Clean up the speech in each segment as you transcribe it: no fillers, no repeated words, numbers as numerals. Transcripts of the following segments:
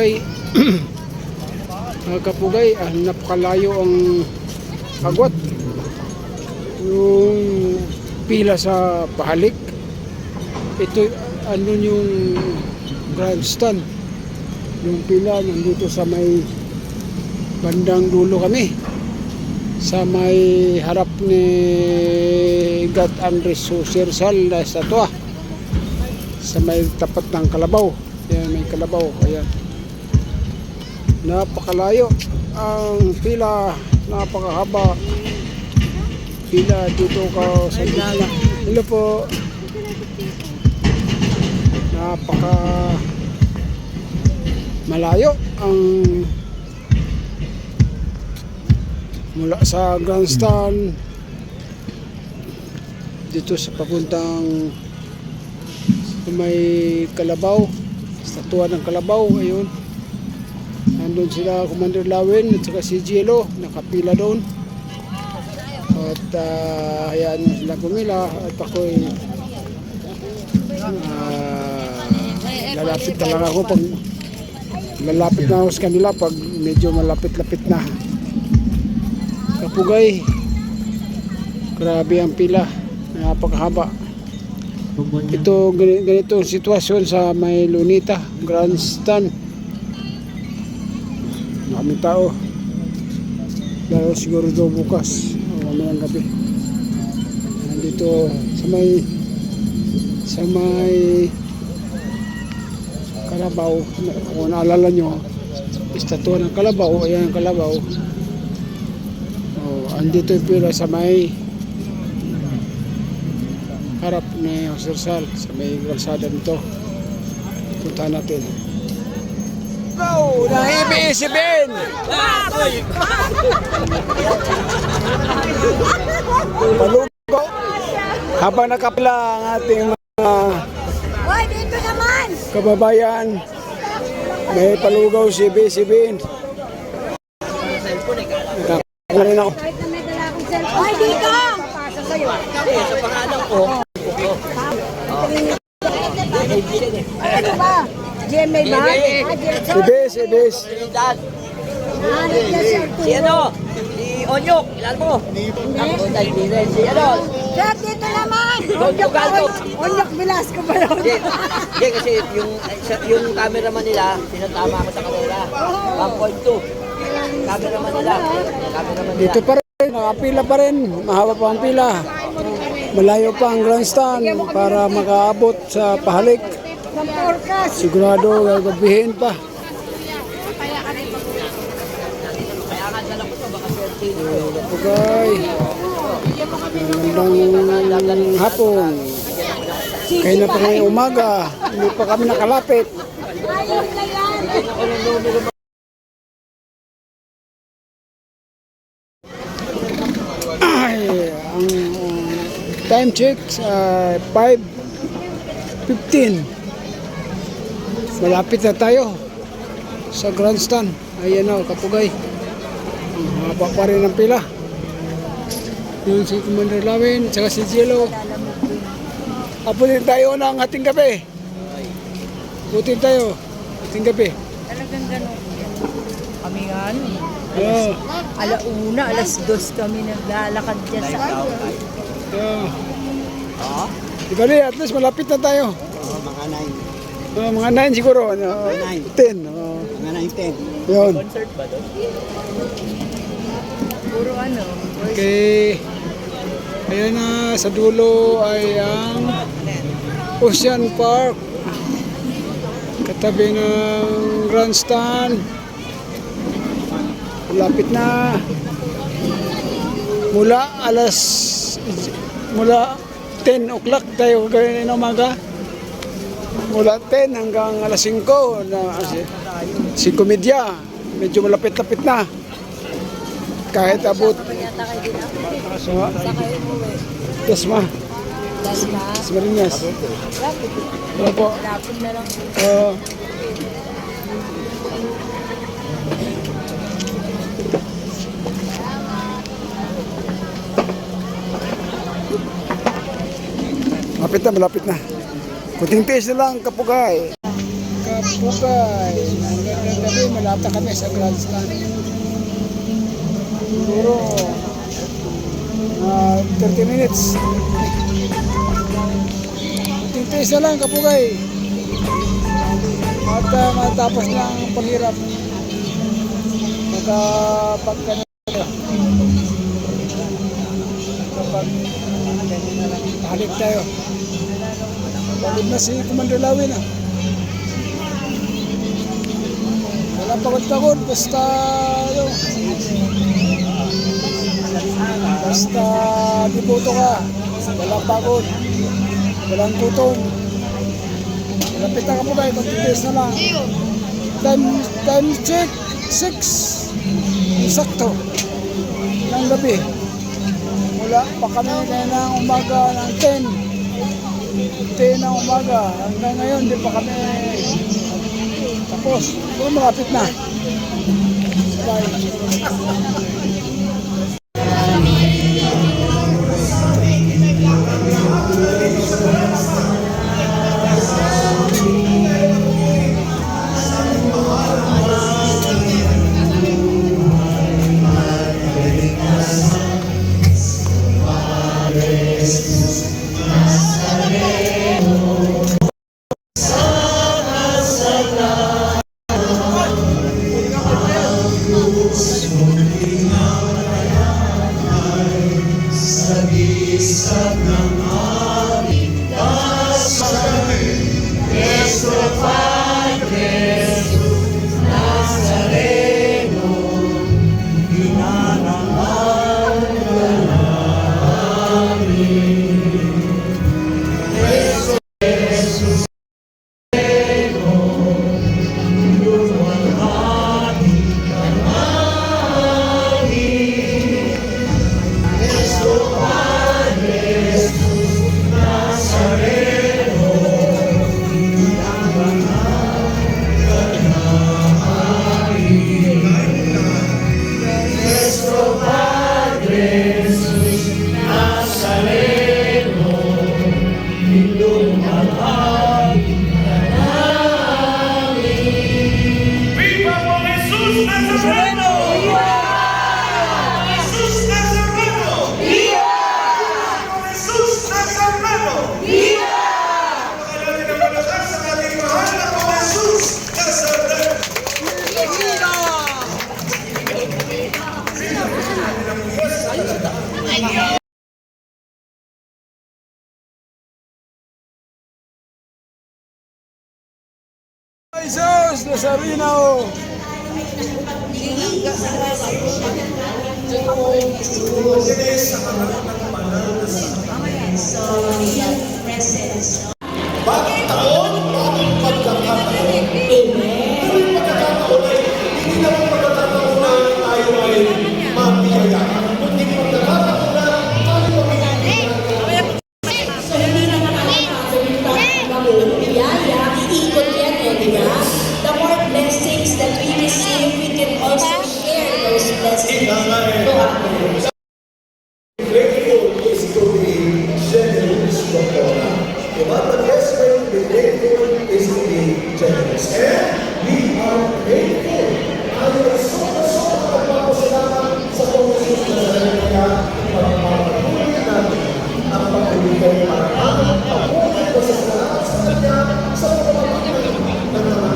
kapugay. Mga kapugay, napakalayo ang agwat. Yung pila sa pahalik. Ito yung grandstand. Yung pila nandito sa may bandang dulo kami. Sa may harap ni God Andres Susirsal na estatwa. Sa may tapat ng kalabaw. Yan, may kalabaw. Ayan. Napakalayo ang pila, napakahaba pila dito ka sa gitna. Hello po. Napaka malayo ang mula sa grandstand dito sa papuntang may kalabaw, statwa ng kalabaw. Ayun, nandun sila Commander Lawin at saka si Jello, nakapila doon. At ayan sila pumila at ako'y lalapit talaga ako pag lalapit na ako sa kanila pag medyo malapit-lapit na. Kapugay, grabe ang pila, napakahaba. Ito ganito ang sitwasyon sa may Lunita grandstand. Maraming tao, lalo siguro daw bukas o mamayang gabi. Nandito sa may kalabaw, kung naalala nyo, estatwa ng kalabaw. Ayan ang kalabaw. Andito yung pila sa may harap ni Susirsal, sa may kalsada nito. Punta natin. Go! Nahibisibin! Palugo! Habang nakapila ang ating mga dito naman! kababayan, may palugaw si Bisibin. Nakakala rin ako. Hoy, dito! Sa pangalan ko. Ano ba? GMA ba? Si Bis. Si ano? Si Onyok. Ilan mo? Ako tayo din. Si ano? Sir, dito naman! Onyok Galdo. Onyok Velasco ba yun? Hindi kasi yung cameraman nila, sinatama ako sa kanila. 1.2. Cameraman nila. Dito pa rin, nakapila pa rin. Mahaba pa ang pila. Malayo pa ang grandstand para makaabot sa pahalik. Sigurado gagabihin pa. Kapugay, magandang hapon. Kaya na pa ngayong umaga, hindi pa kami nakalapit. Ay, ang time check 5:15. Malapit na tayo sa grandstand. Ayan o, kapugay. Haba pa rin ang pila. Yun si Commander Lawin, saka si Jello. Aputin tayo ng ating gabi. Aputin tayo ating gabi. Talagang gano'n. Kami nga alauna, 2:00 kami naglalakad dyan sa Di ba at least malapit na tayo. Mga 9. Mga 9 siguro. 10. Mga 9-10. Yun. Concert ba doon? puro ano. Okay. Ayan na, sa dulo ay ang Ocean Park. Katabi ng grandstand. Malapit na. Mula 10 o'clock tayo gawin ng umaga. Mula 10 hanggang alas 5 na si komedya. Medyo malapit-lapit na. Kahit abot. So, Dasma. Dasmariñas. Wala po. Lapon na lang. Malapit na. Kunting tiis na lang, kapugay. Kapugay. Hanggang gabi, malapit kami sa grandstand. Siguro, 30 minutes. Tintis na lang, Kapugay. At matapos na ang paghirap. Pagka kapag halik tayo. Pagod na si Commander Lawin ah. Walang pagod-pagod, basta yun. Basta dibuto ka. Walang pagod. Walang gutom. Lapit na ka po kayo, kontitis na lang. Time check, 6. Sakto. Ng gabi. Mula pa kami ngayon ng umaga ng 10. 10 ng umaga. Hanggang ngayon, di pa kami tapos. Pero malapit na. Bye. Jesus Nazareno. Bagong taon, bagong pagkakataon. Tuwing pagkakataon ay hindi naman pagkakataon na tayo ay mabiyayaan, kundi pagkakataon na tayo ay So, hindi naman ang biyaya, iikot yan eh, di ba? The more blessings that we receive, we can also share those blessings to others. grateful is to be generous to God. Diba? The best way to be grateful is to be generous. And we are grateful. Tayo ay sobra-sobra nagpapasalamat sa Panginoon na kaya pagpapatuloy natin ang pagbibigay para ang pabuhay ko sa salamat sa Kanya sa pagpapatuloy ng mga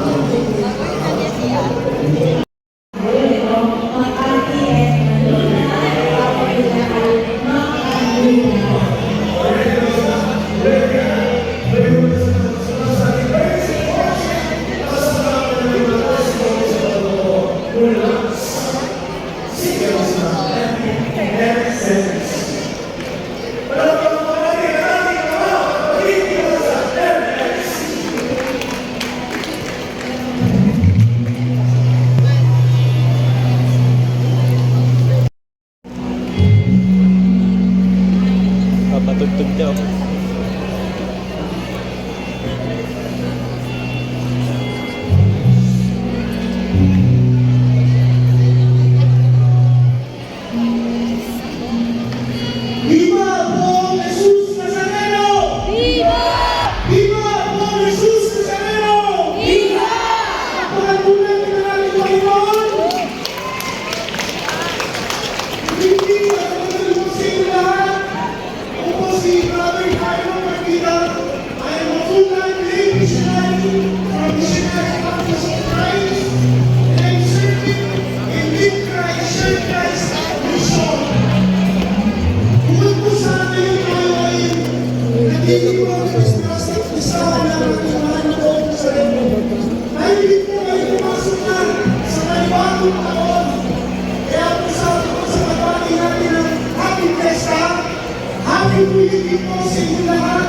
Papatugtog daw. Viva por Jesús Nazareno! Viva! Viva por Jesús Nazareno! Viva! Simulan,